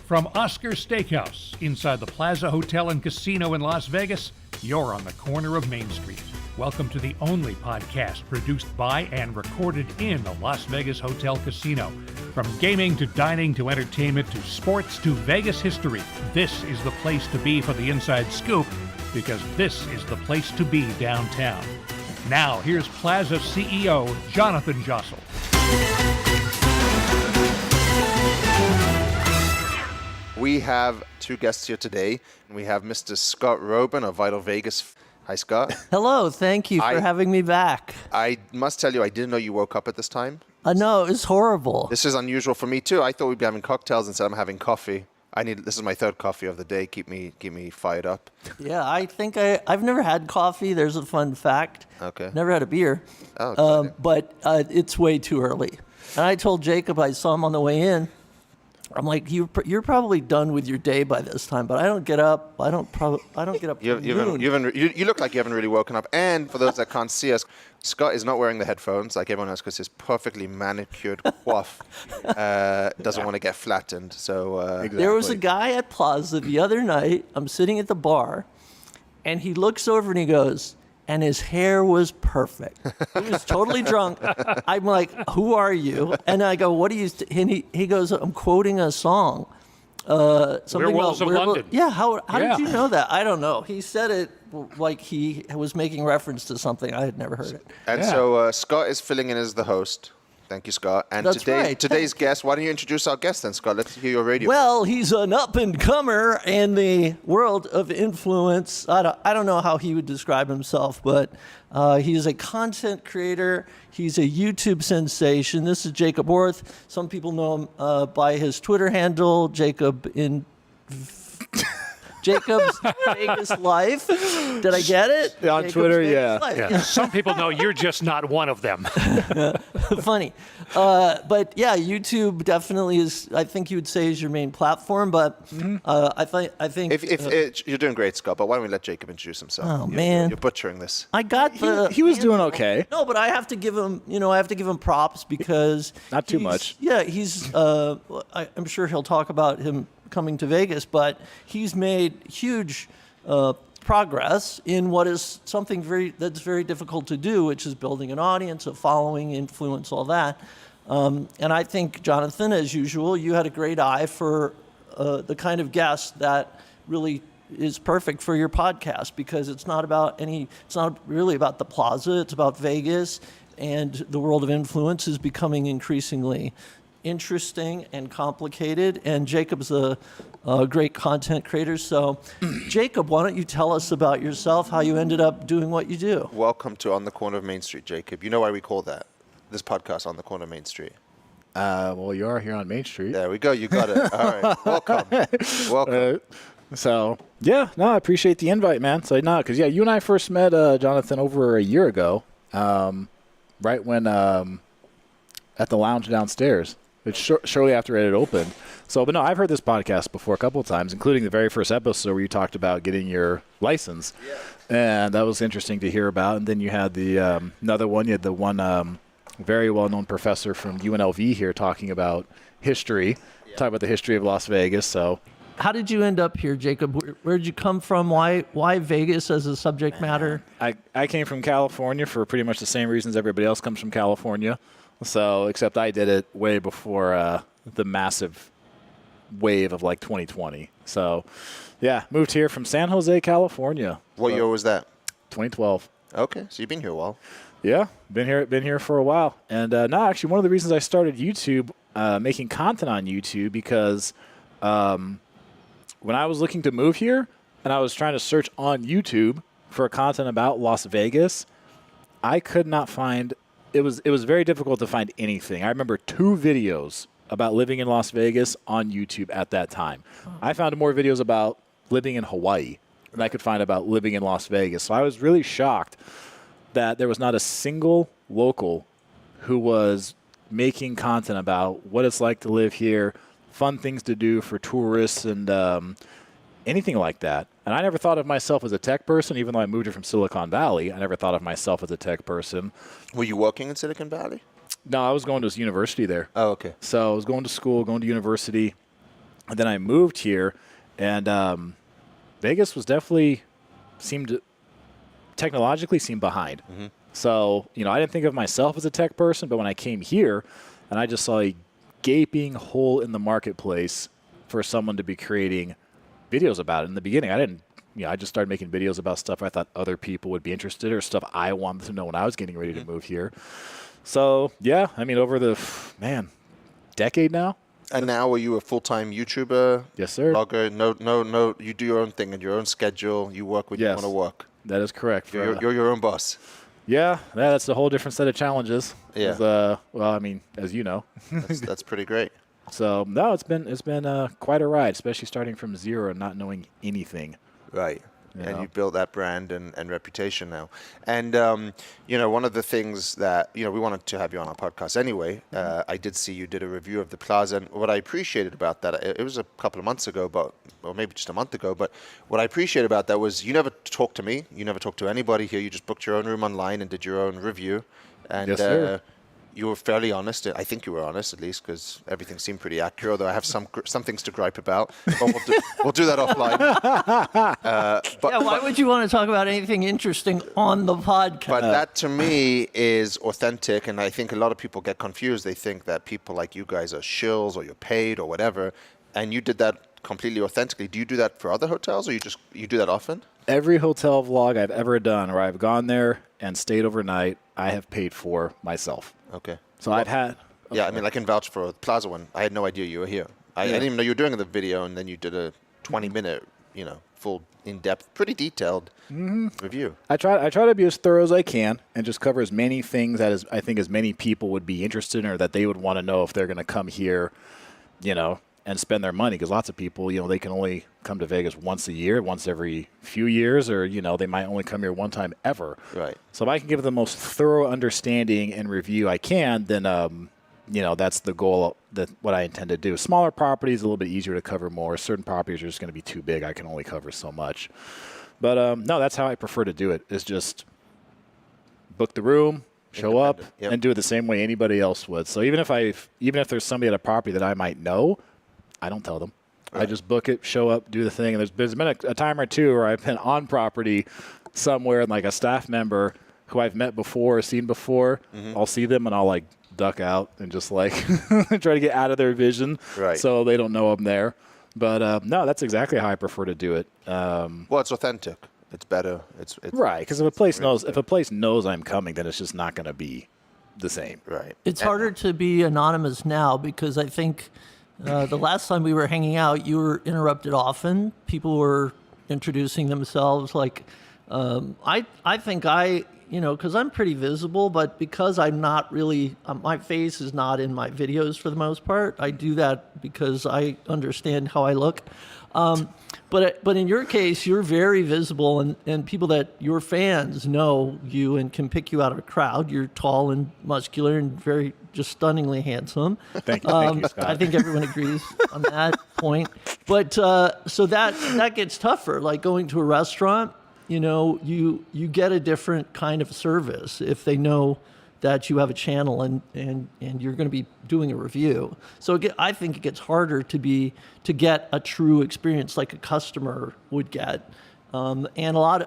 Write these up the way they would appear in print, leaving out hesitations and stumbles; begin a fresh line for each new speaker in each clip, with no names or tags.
From Oscar Steakhouse inside the Plaza Hotel and Casino in Las Vegas, you're on the corner of Main Street. Welcome to the only podcast produced by and recorded in a Las Vegas hotel casino. From gaming to dining to entertainment to sports to Vegas history, this is the place to be for the inside scoop, because this is the place to be downtown. Now, here's Plaza CEO Jonathan Jossel.
We have two guests here today. We have Mr. Scott Roeben of Vital Vegas. Hi, Scott.
Hello. Thank you for having me back.
I must tell you, I didn't know you woke up at this time.
No, it's horrible.
This is unusual for me, too. I thought we'd be having cocktails instead I'm having coffee. This is my third coffee of the day. Keep me fired up.
Yeah, I think I've never had coffee. There's a fun fact.
Okay.
Never had a beer.
Oh,
but it's way too early. And I told Jacob, I saw him on the way in. I'm like, you're probably done with your day by this time, but I don't get up. I don't get up.
You look like you haven't really woken up. And for those that can't see us, Scott is not wearing the headphones like everyone else because his perfectly manicured coif doesn't want to get flattened. So
Exactly. There was a guy at Plaza the other night. I'm sitting at the bar, and he looks over and he goes, and his hair was perfect. He was totally drunk. I'm like, who are you? And I go, what are you? And he goes, I'm quoting a song. Something
Werewolves
about
of London.
Yeah, how did you know that? I don't know. He said it like he was making reference to something. I had never heard it.
And so Scott is filling in as the host. Thank you, Scott. And
That's right.
Today's guest, why don't you introduce our guest then, Scott? Let's hear your radio.
Well, he's an up-and-comer in the world of influence. I don't know how he would describe himself, but he's a content creator. He's a YouTube sensation. This is Jacob Orth. Some people know him by his Twitter handle, Jacob's Vegas Life. Did I get it?
On
Jacob's
Twitter,
Vegas
yeah.
Life.
Some people know you're just not one of them.
Funny. But yeah, YouTube definitely is, I think you would say, is your main platform. But I think
you're doing great, Scott, but why don't we let Jacob introduce himself?
Oh, man.
You're butchering this.
I got
He was doing okay.
No, but I have to give him, props because
Not too much.
Yeah, he's. I'm sure he'll talk about him coming to Vegas, but he's made huge progress in what is something that's very difficult to do, which is building an audience, a following, influence, all that. And I think, Jonathan, as usual, you had a great eye for the kind of guest that really is perfect for your podcast, because it's not really about the Plaza. It's about Vegas, and the world of influence is becoming increasingly interesting and complicated, and Jacob's a great content creator. So, Jacob, why don't you tell us about yourself, how you ended up doing what you do?
Welcome to On the Corner of Main Street, Jacob. You know why we call this podcast On the Corner of Main Street?
Well, you are here on Main Street.
There we go. You got it. All right. Welcome.
I appreciate the invite, man. So, because you and I first met Jonathan over a year ago, right when at the lounge downstairs. It's shortly after it had opened. So, but no, I've heard this podcast before a couple of times, including the very first episode where you talked about getting your license. Yeah. And that was interesting to hear about. And then you had the another one. You had the one very well-known professor from UNLV here talking about history, talking about the history of Las Vegas. So,
how did you end up here, Jacob? Where did you come from? Why Vegas as a subject matter?
I came from California for pretty much the same reasons everybody else comes from California. So, except I did it way before the massive wave of like 2020. So, moved here from San Jose, California.
What year was that?
2012.
Okay, so you've been here a while.
Yeah, been here for a while. And actually, one of the reasons I started YouTube, making content on YouTube, because when I was looking to move here and I was trying to search on YouTube for content about Las Vegas, I could not find. It was very difficult to find anything. I remember 2 videos about living in Las Vegas on YouTube at that time. I found more videos about living in Hawaii than I could find about living in Las Vegas. So I was really shocked that there was not a single local who was making content about what it's like to live here, fun things to do for tourists, and anything like that. And I never thought of myself as a tech person, even though I moved here from Silicon Valley. I never thought of myself as a tech person.
Were you working in Silicon Valley?
No, I was going to university there.
Oh, okay.
So I was going to school, going to university, And then I moved here, and Vegas was definitely technologically seemed behind. So, I didn't think of myself as a tech person, but when I came here and I just saw a gaping hole in the marketplace for someone to be creating videos about it. In the beginning, I just started making videos about stuff I thought other people would be interested in or stuff I wanted to know when I was getting ready to move here. So, yeah, over the, decade now.
And now are you a full-time YouTuber?
Yes, sir.
Blogger? No, you do your own thing and your own schedule. You work when you want to work.
That is correct.
You're your own boss.
Yeah, that's a whole different set of challenges.
Yeah.
As you know.
That's pretty great.
So, no, it's been quite a ride, especially starting from zero and not knowing anything.
Right. And you built that brand and reputation now. And, one of the things that, we wanted to have you on our podcast anyway. I did see you did a review of the Plaza. And what I appreciated about that, it was a couple of months ago, or maybe just a month ago. But what I appreciated about that was you never talked to me. You never talked to anybody here. You just booked your own room online and did your own review. And
yes, sir.
You were fairly honest. I think you were honest, at least, because everything seemed pretty accurate, although I have some things to gripe about. But we'll do that offline.
Why would you want to talk about anything interesting on the podcast?
But that, to me, is authentic, and I think a lot of people get confused. They think that people like you guys are shills or you're paid or whatever, and you did that completely authentically. Do you do that for other hotels, or you do that often?
Every hotel vlog I've ever done where I've gone there and stayed overnight, I have paid for myself.
Okay.
So I've had...
Yeah, I can vouch for the Plaza one. I had no idea you were here. I didn't even know you were doing the video, and then you did a 20-minute, full, in-depth, pretty detailed review.
I try to be as thorough as I can and just cover as many things that I think as many people would be interested in or that they would want to know if they're going to come here, and spend their money. Because lots of people, they can only come to Vegas once a year, once every few years, or, they might only come here one time ever.
Right.
So if I can give the most thorough understanding and review I can, then, that's the goal, what I intend to do. Smaller properties, a little bit easier to cover more. Certain properties are just going to be too big. I can only cover so much. But, no, that's how I prefer to do it, is just book the room, show up, and do it the same way anybody else would. So even if there's somebody at a property that I might know, I don't tell them. Right. I just book it, show up, do the thing. And there's been a time or two where I've been on property somewhere and like a staff member who I've met before or seen before, I'll see them and I'll like duck out and just like try to get out of their vision so they don't know I'm there. But no, that's exactly how I prefer to do it.
Well, it's authentic. It's better. It's
right, because if a place knows I'm coming, then it's just not going to be the same.
Right.
It's harder to be anonymous now because I think the last time we were hanging out, you were interrupted often. People were introducing themselves. Like, I think because I'm pretty visible, but because I'm not really, my face is not in my videos for the most part. I do that because I understand how I look. But in your case, you're very visible, and people that your fans know you and can pick you out of a crowd. You're tall and muscular and just stunningly handsome.
Thank you, Scott.
I think everyone agrees on that point. But so that gets tougher. Like going to a restaurant, you get a different kind of service if they know that you have a channel and you're going to be doing a review. So I think it gets harder to get a true experience like a customer would get. And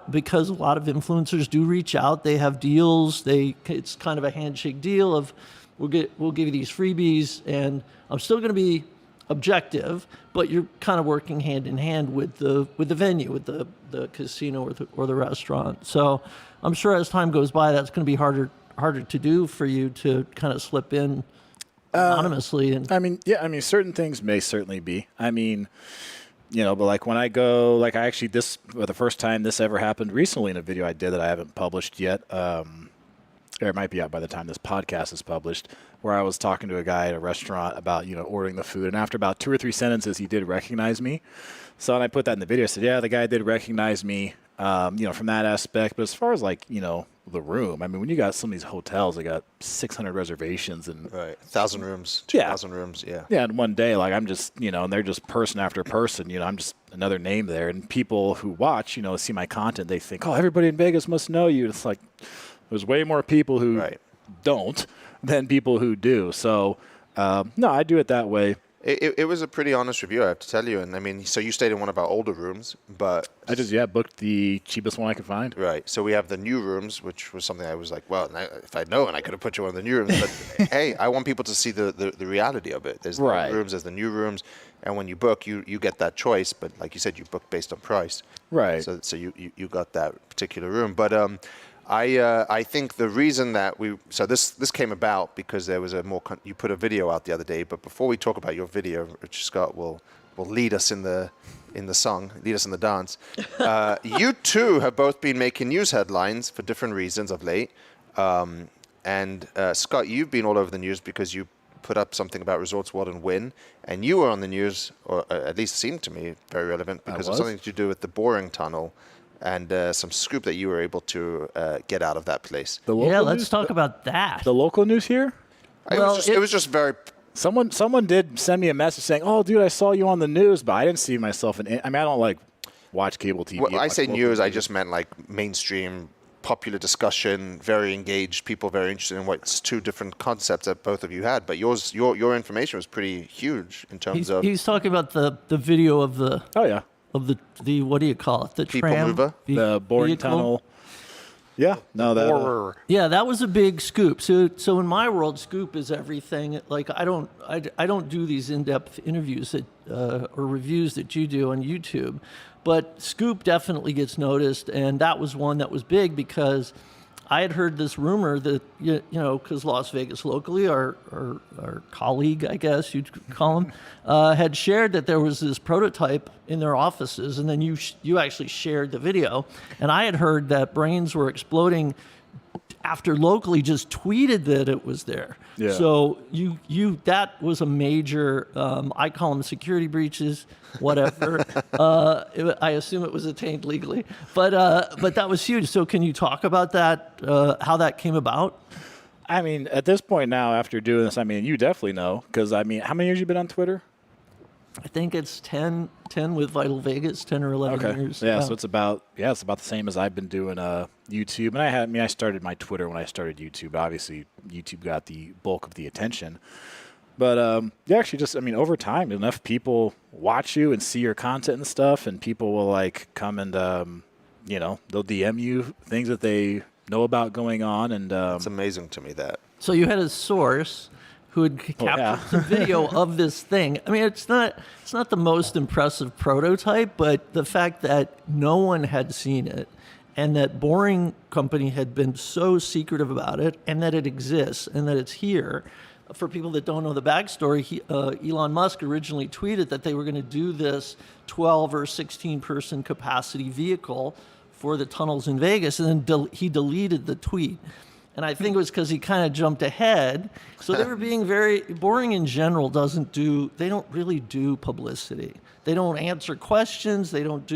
because a lot of influencers do reach out, they have deals. It's kind of a handshake deal of we'll give you these freebies, and I'm still going to be objective, but you're kind of working hand in hand with the venue, with the casino or the restaurant. So I'm sure as time goes by, that's going to be harder to do for you to kind of slip in anonymously.
Certain things may certainly be. But like when I go, like I actually the first time this ever happened recently in a video I did that I haven't published yet. Or it might be out by the time this podcast is published, where I was talking to a guy at a restaurant about, ordering the food. And after about 2 or 3 sentences, he did recognize me. So and I put that in the video. I said, yeah, the guy did recognize me, from that aspect. But as far as like, the room, when you got some of these hotels, they got 600 reservations and
1,000 rooms, 2,000 rooms. Yeah.
Yeah. And one day, like I'm just, and they're just person after person, I'm just another name there. And people who watch, see my content, they think, oh, everybody in Vegas must know you. It's like, there's way more people who don't than people who do. So, no, I do it that way.
It was a pretty honest review, I have to tell you. And I mean, so you stayed in one of our older rooms, but
I just booked the cheapest one I could find.
right. So we have the new rooms, which was something I was like, well, if I'd known, I could have put you in the new rooms. But hey, I want people to see the reality of it. There's the
Right.
old rooms, there's the new rooms, and when you book, you get that choice. But like you said, you book based on price.
Right.
So you got that particular room, but I think the reason that this came about because there was you put a video out the other day. But before we talk about your video, which Scott will lead us in the song, lead us in the dance. You two have both been making news headlines for different reasons of late. And Scott, you've been all over the news because you put up something about Resorts World and Wynn, and you were on the news, or at least seemed to me very relevant because of something to do with the boring tunnel. And some scoop that you were able to get out of that place.
Let's talk about that.
The local news here?
It was just very...
Someone did send me a message saying, "Oh, dude, I saw you on the news," but I didn't see myself in. I mean, I don't watch cable TV.
When I say news, I just meant mainstream, popular discussion, very engaged, people very interested in what's two different concepts that both of you had. But your information was pretty huge in terms of...
He's talking about the video of the...
Oh, yeah.
Of the what do you call it? The
People
tram?
mover?
The boring
vehicle?
tunnel. Yeah. No, that...
Yeah, that was a big scoop. So in my world, scoop is everything. Like I don't do these in-depth interviews or reviews that you do on YouTube, but scoop definitely gets noticed, and that was one that was big because I had heard this rumor that because Las Vegas locally, our colleague, I guess you'd call him, had shared that there was this prototype in their offices, and then you actually shared the video, and I had heard that brains were exploding after locally just tweeted that it was there.
Yeah.
So that was a major, I call them security breaches, whatever. I assume it was attained legally, but that was huge. So can you talk about that, how that came about?
I mean, at this point now, after doing this, I mean, you definitely know, because I mean, how many years you been on Twitter?
I think it's 10 with Vital Vegas, 10 or 11 years.
Yeah, so it's about the same as I've been doing YouTube. And I started my Twitter when I started YouTube. Obviously, YouTube got the bulk of the attention. But actually just, I mean, over time, enough people watch you and see your content and stuff, and people will come and, they'll DM you things that they know about going on. And
it's amazing to me that.
So you had a source who had captured some video of this thing. I mean, it's not the most impressive prototype, but the fact that no one had seen it and that Boring Company had been so secretive about it and that it exists and that it's here. For people that don't know the backstory, Elon Musk originally tweeted that they were going to do this 12 or 16 person capacity vehicle for the tunnels in Vegas, and then he deleted the tweet. And I think it was because he kind of jumped ahead. So they were being very Boring in general. They don't really do publicity. They don't answer questions. They don't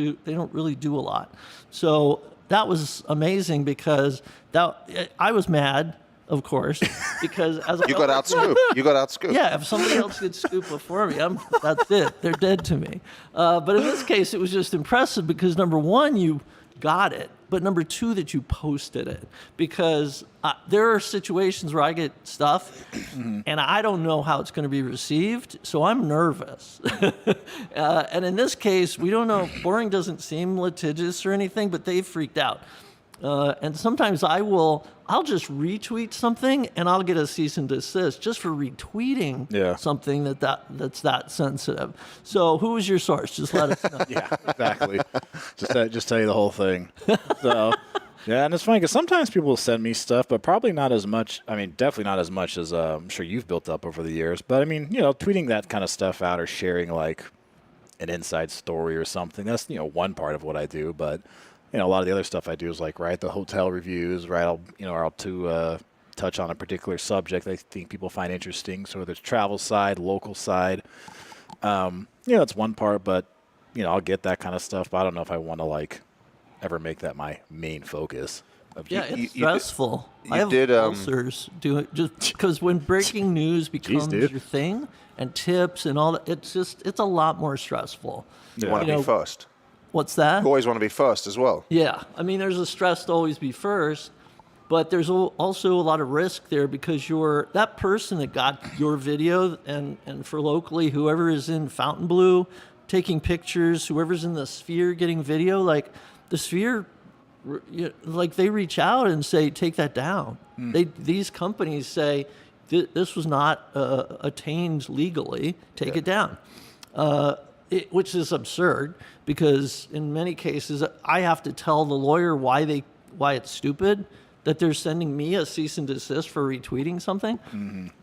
really do a lot. So that was amazing because I was mad, of course, because as
you got out scoop. You got out scoop.
Yeah, if somebody else gets scoop before me, that's it. They're dead to me. But in this case, it was just impressive because number one, you got it, but number two, that you posted it, because there are situations where I get stuff and I don't know how it's going to be received, so I'm nervous. And in this case, we don't know. Boring doesn't seem litigious or anything, but they freaked out. And sometimes I'll just retweet something and I'll get a cease and desist just for retweeting something that's that sensitive. So who was your source? Just let us know.
Yeah, exactly. Just tell you the whole thing. So, yeah, and it's funny because sometimes people will send me stuff, but probably not as much. I mean, definitely not as much as I'm sure you've built up over the years. But I mean, tweeting that kind of stuff out or sharing an inside story or something, that's, one part of what I do. But a lot of the other stuff I do is write the hotel reviews, I'll touch on a particular subject I think people find interesting. So there's travel side, local side. That's one part, but I'll get that kind of stuff. But I don't know if I want to ever make that my main focus.
It's stressful. I have ulcers do it just because when breaking news becomes your thing and tips and all that, it's a lot more stressful.
You want to be first.
What's that?
You always want to be first as well.
Yeah. I mean, there's a stress to always be first. But there's also a lot of risk there because that person that got your video and for locally, whoever is in Fontainebleau taking pictures, whoever's in the Sphere getting video, like the Sphere, like they reach out and say, take that down. These companies say, this was not attained legally, take it down. Which is absurd because in many cases I have to tell the lawyer why it's stupid that they're sending me a cease and desist for retweeting something.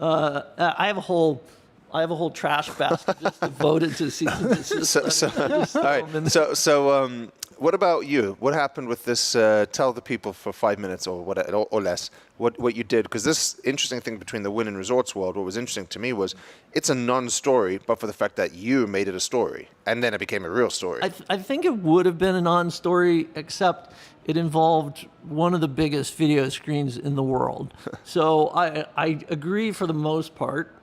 I have a whole trash basket just devoted to cease and desist.
All right. So what about you? What happened with this? Tell the people for 5 minutes or less what you did, because this interesting thing between the Wynn and Resorts world, what was interesting to me was it's a non-story, but for the fact that you made it a story, and then it became a real story.
I think it would have been a non-story, except it involved one of the biggest video screens in the world. So I agree for the most part.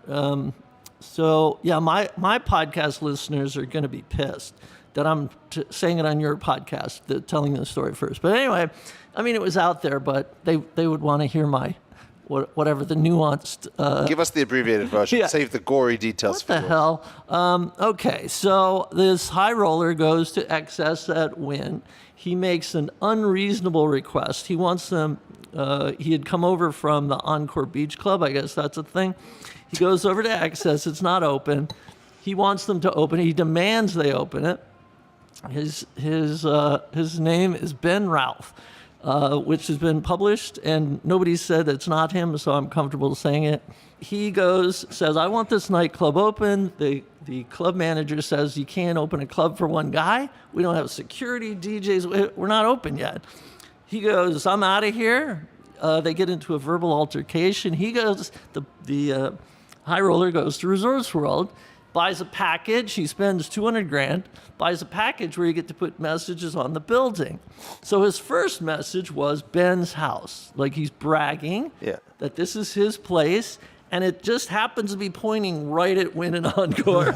So yeah, my podcast listeners are going to be pissed that I'm saying it on your podcast, telling the story first. But anyway, I mean, it was out there, but they would want to hear my whatever the nuanced.
Give us the abbreviated version.
Yeah.
Save the gory details.
What the hell? Okay, so this high roller goes to excess at Wynn. He makes an unreasonable request. He wants them. He had come over from the Encore Beach Club. I guess that's a thing. He goes over to excess. It's not open. He wants them to open it. He demands they open it. His name is Ben Ralph, which has been published, and nobody said it's not him, so I'm comfortable saying it. He says, I want this nightclub open. The club manager says, you can't open a club for one guy. We don't have security, DJs. We're not open yet. He goes, I'm out of here. They get into a verbal altercation. He goes, the high roller goes to Resorts World, buys a package. He spends $200,000, buys a package where you get to put messages on the building. So his first message was Ben's house. Like he's bragging that this is his place, and it just happens to be pointing right at Wynn and Encore.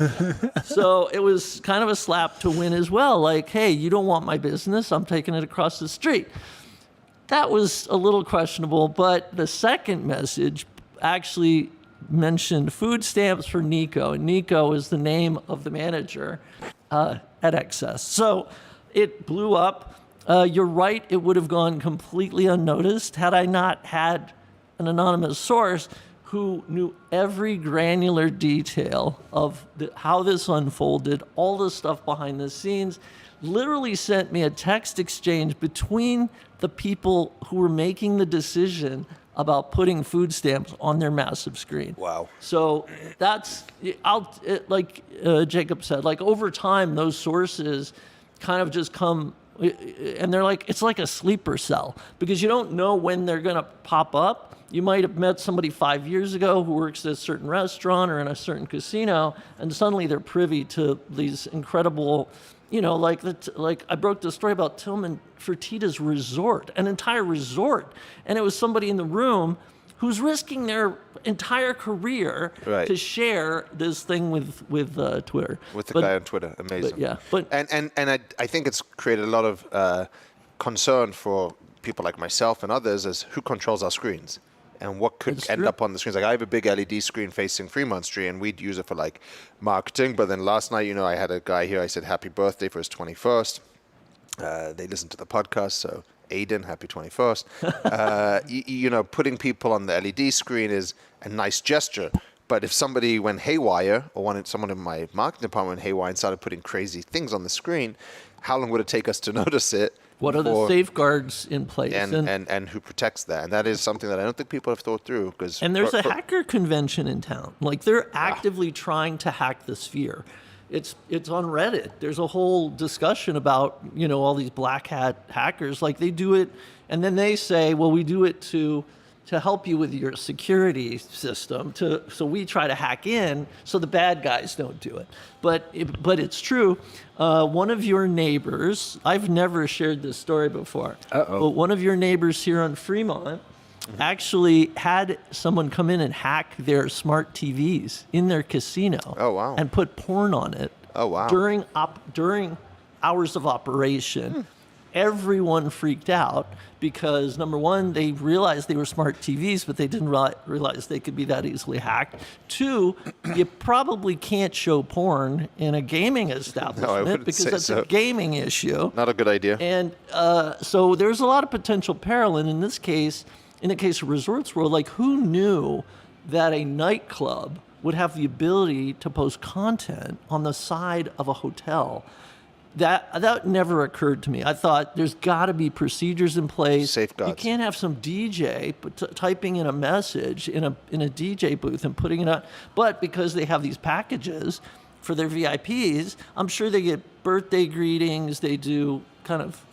So it was kind of a slap to Wynn as well. Like, hey, you don't want my business. I'm taking it across the street. That was a little questionable, but the second message actually mentioned food stamps for Nico, and Nico is the name of the manager at Excess. So it blew up. You're right, it would have gone completely unnoticed had I not had an anonymous source who knew every granular detail of how this unfolded, all the stuff behind the scenes, literally sent me a text exchange between the people who were making the decision about putting food stamps on their massive screen.
Wow.
So that's, like Jacob said, like over time, those sources kind of just come, and they're like, it's like a sleeper cell because you don't know when they're going to pop up. You might have met somebody 5 years ago who works at a certain restaurant or in a certain casino, and suddenly they're privy to these incredible, like I broke the story about Tillman Fertitta's resort, an entire resort, and it was somebody in the room who's risking their entire career to share this thing with Twitter.
With the guy on Twitter, amazing.
And
I think it's created a lot of concern for people like myself and others as who controls our screens and what could end up on the screens. Like I have a big LED screen facing Fremont Street, and we'd use it for like marketing. But then last night, I had a guy here. I said happy birthday for his 21st. They listened to the podcast, so Aiden, happy 21st. Putting people on the LED screen is a nice gesture. But if somebody went haywire, or someone in my marketing department went haywire and started putting crazy things on the screen, how long would it take us to notice it?
What are the safeguards in place?
And who protects that? And that is something that I don't think people have thought through.
And there's a hacker convention in town. Like they're actively trying to hack the Sphere. It's on Reddit. There's a whole discussion about, all these black hat hackers. Like they do it, and then they say, well, we do it to help you with your security system. So we try to hack in so the bad guys don't do it. But it's true. One of your neighbors, I've never shared this story before, but one of your neighbors here on Fremont actually had someone come in and hack their smart TVs in their casino.
Oh, wow.
And put porn on it.
Oh, wow.
During hours of operation. everyone freaked out because, number one, they realized they were smart TVs, but they didn't realize they could be that easily hacked. Two, you probably can't show porn in a gaming establishment because that's a gaming issue.
Not a good idea.
And so there's a lot of potential peril. And in this case, in the case of Resorts World, like, who knew that a nightclub would have the ability to post content on the side of a hotel? That never occurred to me. I thought there's got to be procedures in place.
Safeguards.
You can't have some DJ typing in a message in a DJ booth and putting it out. But because they have these packages for their VIPs, I'm sure they get birthday greetings. They do kind of,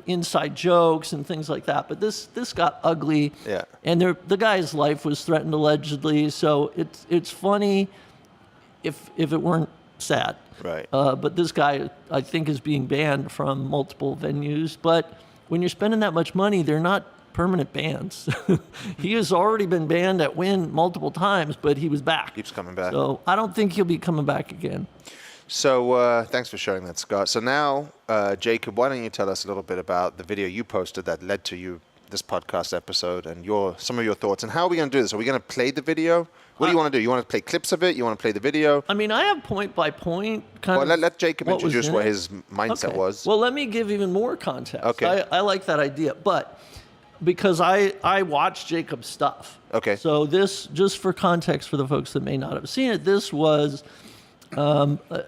inside jokes and things like that. But this got ugly.
Yeah.
And the guy's life was threatened allegedly. So it's funny if it weren't sad.
Right.
But this guy, I think, is being banned from multiple venues. But when you're spending that much money, they're not permanent bans. He has already been banned at Wynn multiple times, but he was back.
Keeps coming back.
So I don't think he'll be coming back again.
So thanks for sharing that, Scott. So now, Jacob, why don't you tell us a little bit about the video you posted that led to this podcast episode and some of your thoughts. And how are we going to do this? Are we going to play the video? What do you want to do? You want to play clips of it? You want to play the video?
I mean, I have point by point kind of.
Well, let Jacob introduce what his mindset was.
Well, let me give even more context.
Okay.
I like that idea, but because I watched Jacob's stuff.
Okay.
So this, just for context for the folks that may not have seen it, this was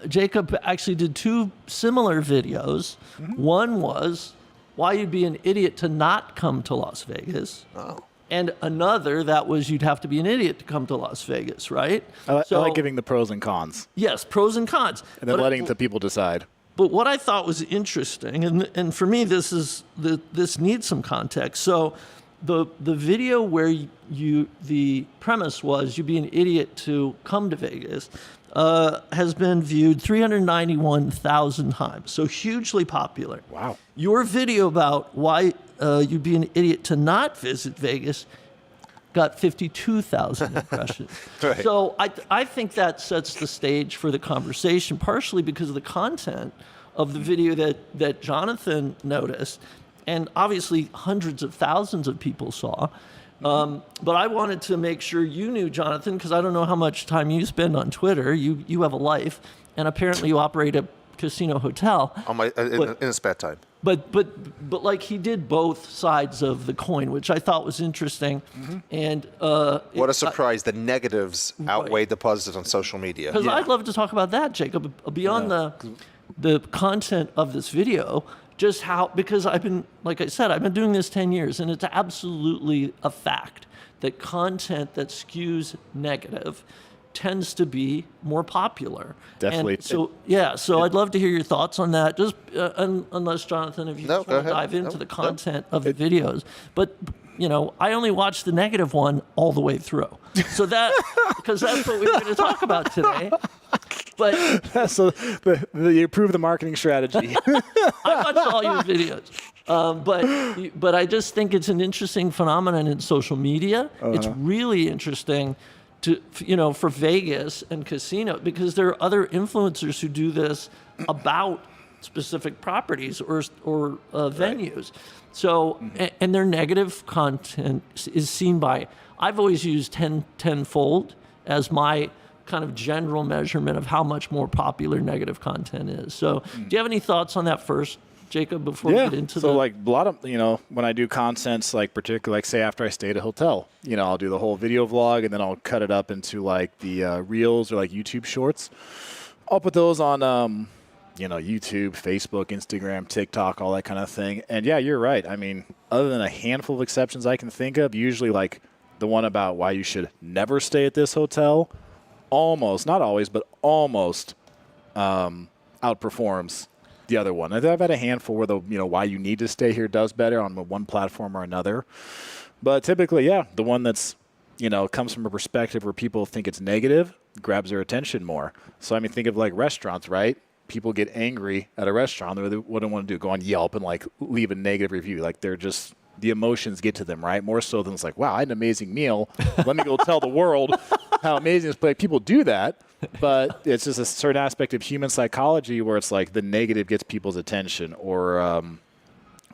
Jacob actually did two similar videos. Mm-hmm. One was why you'd be an idiot to not come to Las Vegas.
Oh.
And another that was you'd have to be an idiot to come to Las Vegas, right?
I like giving the pros and cons.
Yes, pros and cons.
And then letting the people decide.
But what I thought was interesting, and for me this needs some context. So the video where the premise was you'd be an idiot to come to Vegas has been viewed 391,000 times. So hugely popular.
Wow.
Your video about why you'd be an idiot to not visit Vegas got 52,000 impressions.
Right.
So I think that sets the stage for the conversation, partially because of the content of the video that Jonathan noticed, and obviously hundreds of thousands of people saw. But I wanted to make sure you knew, Jonathan, because I don't know how much time you spend on Twitter. You have a life, and apparently you operate a casino hotel.
On my in a spare time.
But like he did both sides of the coin, which I thought was interesting. Mm-hmm. And
what a surprise! The negatives outweighed the positives on social media.
Because I'd love to talk about that, Jacob, beyond the content of this video. Just how, because like I said, I've been doing this 10 years, and it's absolutely a fact that content that skews negative tends to be more popular.
Definitely.
And so I'd love to hear your thoughts on that, just unless, Jonathan, if you just want to dive into the content of the videos. But, I only watched the negative one all the way through. So because that's what we were going to talk about today. But
so you approve the marketing strategy.
I watched all your videos. But I just think it's an interesting phenomenon in social media. Uh-huh. It's really interesting for Vegas and casino, because there are other influencers who do this about specific properties or venues. Right. So, and their negative content is seen by, I've always used tenfold as my kind of general measurement of how much more popular negative content is. So do you have any thoughts on that first, Jacob, before we get into
like a lot of, when I do contents, like particularly, like say after I stay at a hotel, I'll do the whole video vlog and then I'll cut it up into like the reels or like YouTube shorts. I'll put those on, YouTube, Facebook, Instagram, TikTok, all that kind of thing. And yeah, you're right. I mean, other than a handful of exceptions I can think of, usually like the one about why you should never stay at this hotel, almost, not always, but almost outperforms the other one. I've had a handful where the why you need to stay here does better on one platform or another. But typically, the one that's comes from a perspective where people think it's negative grabs their attention more. So I mean, think of like restaurants, right? People get angry at a restaurant. What do they want to do? Go on Yelp and like leave a negative review. Like they're just, the emotions get to them, right? More so than it's like, wow, I had an amazing meal. Let me go tell the world how amazing this place. People do that, but it's just a certain aspect of human psychology where it's like the negative gets people's attention, or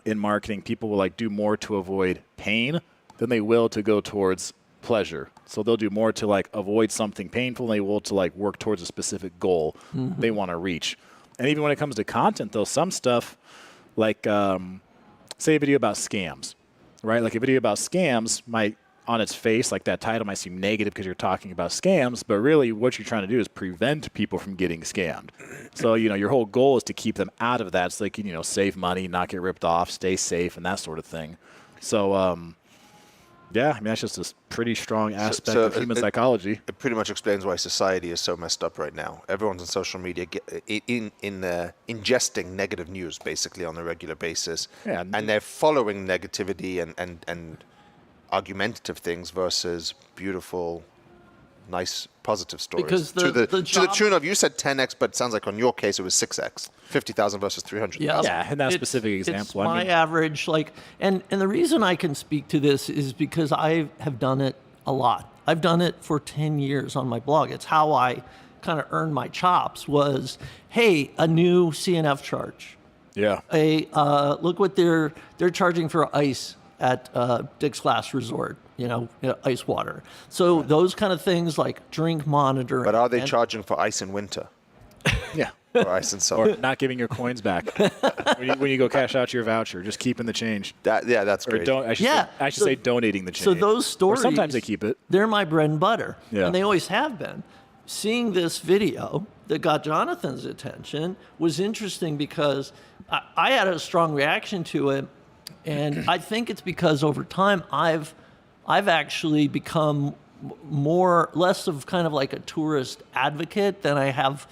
in marketing, people will like do more to avoid pain than they will to go towards pleasure. So they'll do more to like avoid something painful than they will to like work towards a specific goal they want to reach. And even when it comes to content, though, some stuff like say a video about scams, right? Like a video about scams might, on its face, like that title might seem negative because you're talking about scams, but really what you're trying to do is prevent people from getting scammed. So, your whole goal is to keep them out of that so they can, save money, not get ripped off, stay safe, and that sort of thing. So, yeah, I mean, that's just a pretty strong aspect of human psychology.
It pretty much explains why society is so messed up right now. Everyone's on social media ingesting negative news, basically, on a regular basis.
Yeah.
And they're following negativity and argumentative things versus beautiful, nice, positive stories.
Because
to the tune of, you said 10x, but it sounds like on your case it was 6x. 50,000 versus 300,000.
Yeah, in that specific example.
It's my average, and the reason I can speak to this is because I have done it a lot. I've done it for 10 years on my blog. It's how I kind of earned my chops was, hey, a new CNF charge.
Yeah.
Look what they're charging for ice at Dick's Last Resort, ice water. So those kind of things like drink monitoring.
But are they charging for ice in winter?
Yeah.
Or ice in summer?
Or not giving your coins back when you go cash out your voucher, just keeping the change.
That's great.
Or I should say donating the change.
So those stories,
or sometimes they keep it.
They're my bread and butter,
Yeah.
and they always have been. Seeing this video that got Jonathan's attention was interesting because I had a strong reaction to it, and I think it's because over time I've actually become less of kind of like a tourist advocate than I have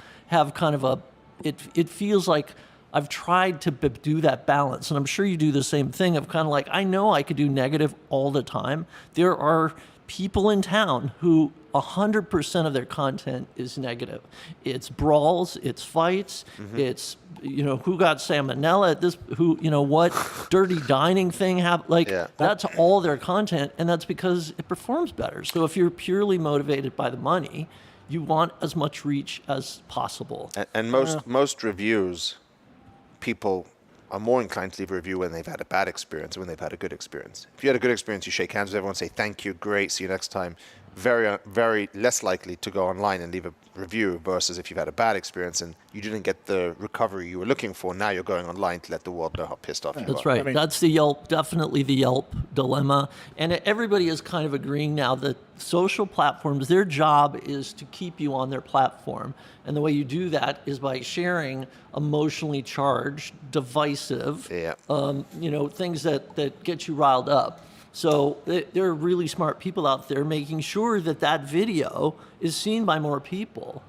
kind of it feels like I've tried to do that balance, and I'm sure you do the same thing of kind of like, I know I could do negative all the time. There are people in town who 100% of their content is negative. It's brawls, it's fights, it's, who got salmonella at this, what dirty dining thing happened. That's all their content, and that's because it performs better. So if you're purely motivated by the money, you want as much reach as possible.
And most reviews, people are more inclined to leave a review when they've had a bad experience than when they've had a good experience. If you had a good experience, you shake hands with everyone, say thank you, great, see you next time. Very, very less likely to go online and leave a review versus if you've had a bad experience and you didn't get the recovery you were looking for. Now you're going online to let the world know how pissed off you are.
That's right. That's definitely the Yelp dilemma. And everybody is kind of agreeing now that social platforms, their job is to keep you on their platform. And the way you do that is by sharing emotionally charged, divisive, things that get you riled up. So there are really smart people out there making sure that video is seen by more people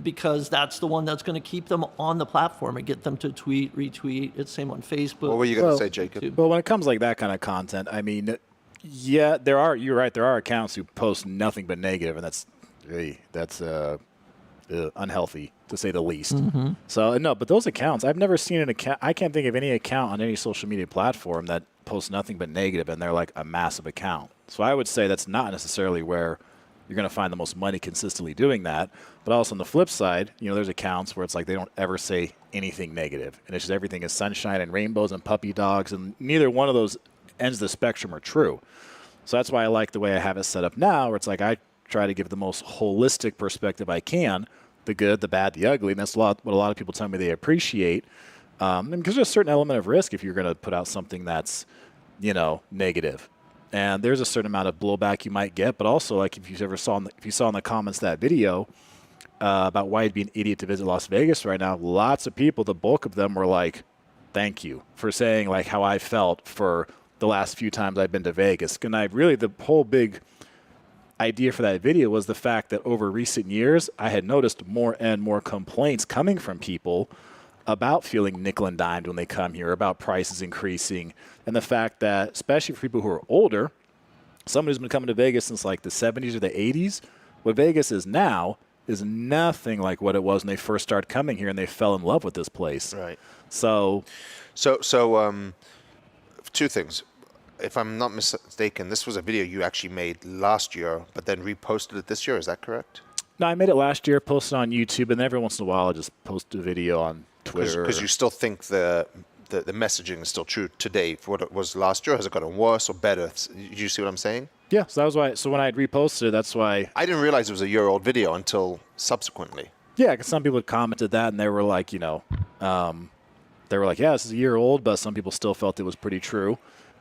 because that's the one that's going to keep them on the platform and get them to tweet, retweet. It's same on Facebook.
What were you going to say, Jacob?
Well, when it comes like that kind of content, I mean, yeah, you're right. There are accounts who post nothing but negative, and that's unhealthy, to say the least. So, no, but those accounts, I've never seen an account. I can't think of any account on any social media platform that posts nothing but negative, and they're like a massive account. So I would say that's not necessarily where you're going to find the most money consistently doing that. But also on the flip side, there's accounts where it's like they don't ever say anything negative, and it's just everything is sunshine and rainbows and puppy dogs, and neither one of those ends of the spectrum are true. So that's why I like the way I have it set up now, where it's like I try to give the most holistic perspective I can, the good, the bad, the ugly, and that's what a lot of people tell me they appreciate. Because there's a certain element of risk if you're going to put out something that's, negative. And there's a certain amount of blowback you might get, but also like if you saw in the comments that video about why you'd be an idiot to visit Las Vegas right now, lots of people, the bulk of them were like, thank you for saying like how I felt for the last few times I've been to Vegas. And the whole big idea for that video was the fact that over recent years, I had noticed more and more complaints coming from people about feeling nickel and dimed when they come here, about prices increasing, and the fact that, especially for people who are older, someone who's been coming to Vegas since like the 70s or the 80s, what Vegas is now is nothing like what it was when they first started coming here and they fell in love with this place.
Right.
So
two things. If I'm not mistaken, this was a video you actually made last year, but then reposted it this year. Is that correct?
No, I made it last year, posted on YouTube, and every once in a while I just post a video on Twitter.
Because you still think the the messaging is still true today for what it was last year? Has it gotten worse or better? Do you see what I'm saying?
Yeah, so that was why. So when I had reposted it, that's why.
I didn't realize it was a year-old video until subsequently.
Yeah, because some people had commented that, and they were like, they were like, yeah, this is a year old, but some people still felt it was pretty true,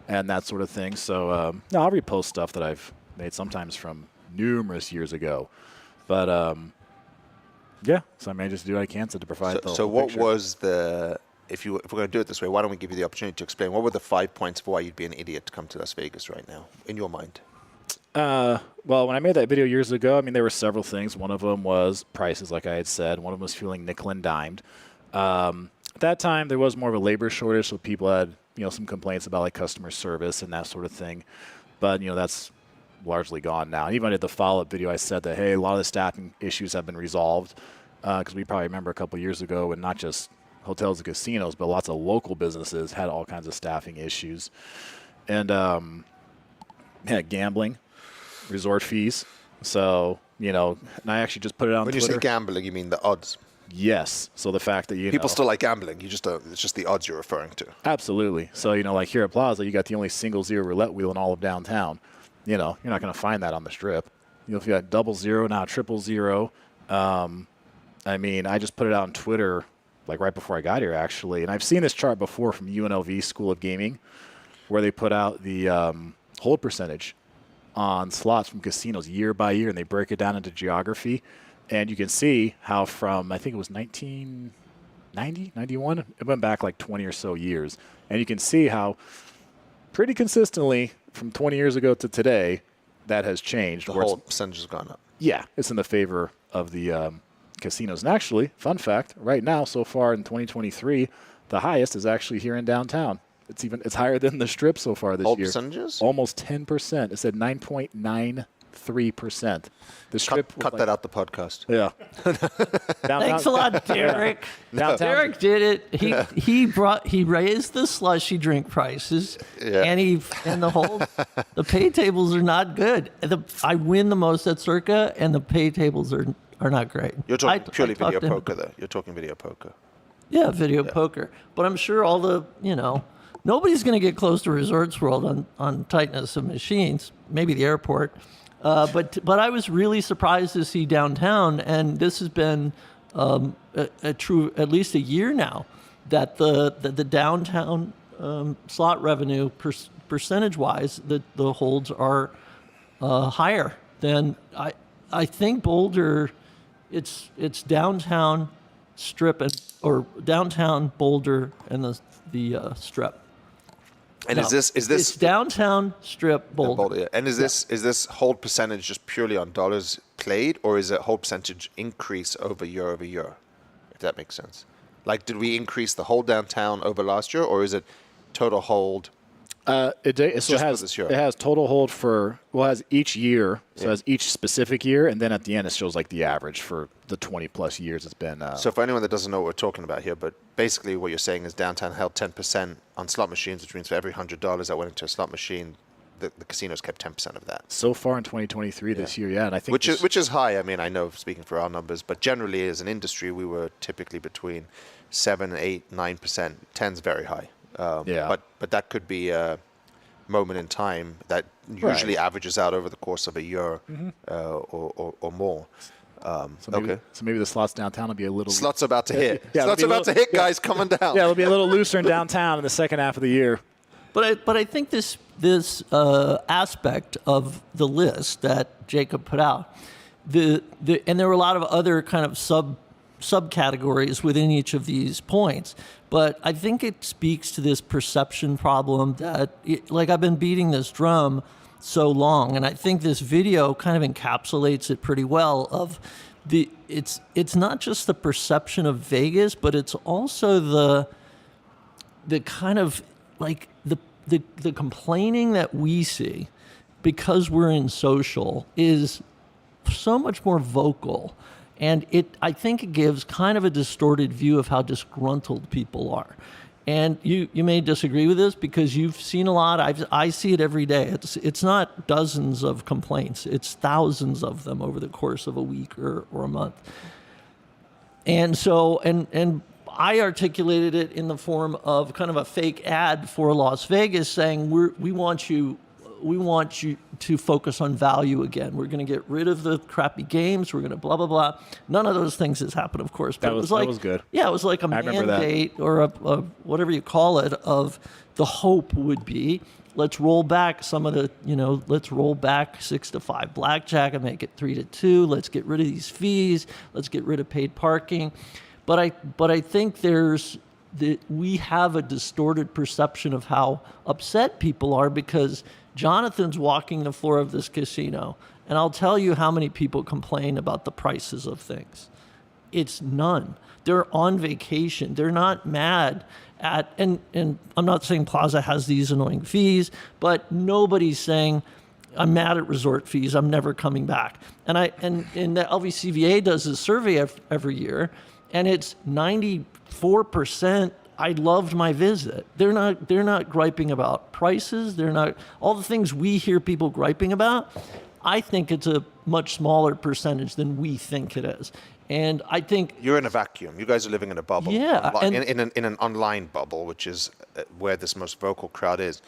and that sort of thing. So, no, I'll repost stuff that I've made sometimes from numerous years ago. But, yeah, so I may just do what I can to provide the
So
whole
what
picture.
was if we're going to do it this way, why don't we give you the opportunity to explain what were the 5 points for why you'd be an idiot to come to Las Vegas right now, in your mind?
Well, when I made that video years ago, I mean, there were several things. One of them was prices, like I had said. One of them was feeling nickel and dimed. At that time, there was more of a labor shortage, so people had, some complaints about like customer service and that sort of thing. But, that's largely gone now. And even in the follow-up video, I said that, hey, a lot of the staffing issues have been resolved, because we probably remember a couple years ago when not just hotels and casinos, but lots of local businesses had all kinds of staffing issues. And gambling, resort fees. So, and I actually just put it on
When
Twitter.
you say gambling, you mean the odds.
Yes. So the fact that,
People still like gambling. You just it's just the odds you're referring to.
Absolutely. So, like here at Plaza, you got the only single zero roulette wheel in all of downtown. You're not going to find that on the Strip. If you got 00, now 000. I mean, I just put it out on Twitter like right before I got here, actually. And I've seen this chart before from UNLV School of Gaming, where they put out the hold percentage on slots from casinos year by year, and they break it down into geography. And you can see how from, I think it was 1990, 91, it went back like 20 or so years. And you can see how pretty consistently from 20 years ago to today, that has changed.
The whole percentage has gone up.
Yeah, it's in the favor of the casinos. And actually, fun fact, right now, so far in 2023, the highest is actually here in downtown. It's higher than the Strip so far this
Hold
year.
percentages?
Almost 10%. It said 9.93%. The Strip
Cut that out the podcast.
Yeah.
Thanks a lot, Derek.
Downtown.
Derek did it. He raised the slushy drink prices,
Yeah.
and the pay tables are not good. I win the most at Circa, and the pay tables are not great.
You're talking purely
talked
video
to him.
poker, though. You're talking video poker.
Yeah, video poker. But I'm sure all the nobody's going to get close to Resorts World on tightness of machines. Maybe the airport. But I was really surprised to see downtown, and this has been a true at least a year now, that the downtown slot revenue percentage-wise, the holds are higher than I think Boulder. It's downtown Strip or downtown Boulder and the Strip.
And
No,
is this
it's downtown Strip Boulder.
Yeah. And is this hold percentage just purely on dollars played, or is it hold percentage increase over year, if that makes sense? Like, did we increase the hold downtown over last year, or is it total hold?
It has total hold it has each year, so it has each specific year, and then at the end it shows like the average for the 20 plus years it's been.
So for anyone that doesn't know what we're talking about here, but basically what you're saying is downtown held 10% on slot machines, which means for every $100 that went into a slot machine, the casinos kept 10% of that.
So far in 2023 this year, and I think
which is high. I mean, I know speaking for our numbers, but generally as an industry, we were typically between 7, 8, 9%. 10's very high. But that could be a moment in time that usually averages out over the course of a year or more.
So maybe the slots downtown will be a little.
Slots about to hit.
Yeah,
slots about to hit, guys, coming down.
Yeah, it'll be a little looser in downtown in the second half of the year.
But I think this aspect of the list that Jacob put out, and there were a lot of other kind of subcategories within each of these points. But I think it speaks to this perception problem that, I've been beating this drum so long, and I think this video kind of encapsulates it pretty well. It's not just the perception of Vegas, but it's also the kind of like the complaining that we see because we're in social is so much more vocal. And I think it gives kind of a distorted view of how disgruntled people are. And you may disagree with this because you've seen a lot. I see it every day. It's not dozens of complaints. It's thousands of them over the course of a week or a month. And so, and I articulated it in the form of kind of a fake ad for Las Vegas saying we want you to focus on value again. We're going to get rid of the crappy games. We're going to blah, blah, blah. None of those things has happened, of course. But
that was good.
Yeah, it was like a mandate or a whatever you call it of the hope would be, let's roll back some of the, let's roll back 6-5 blackjack and make it 3-2. Let's get rid of these fees. Let's get rid of paid parking. But I think we have a distorted perception of how upset people are because Jonathan's walking the floor of this casino, and I'll tell you how many people complain about the prices of things. It's none. They're on vacation. They're not mad at, and I'm not saying Plaza has these annoying fees, but nobody's saying, I'm mad at resort fees. I'm never coming back. And the LVCVA does a survey every year, and it's 94%. I loved my visit. They're not griping about prices. They're not all the things we hear people griping about. I think it's a much smaller percentage than we think it is. And I think
you're in a vacuum. You guys are living in a bubble.
Yeah,
in an online bubble, which is where this most vocal crowd is.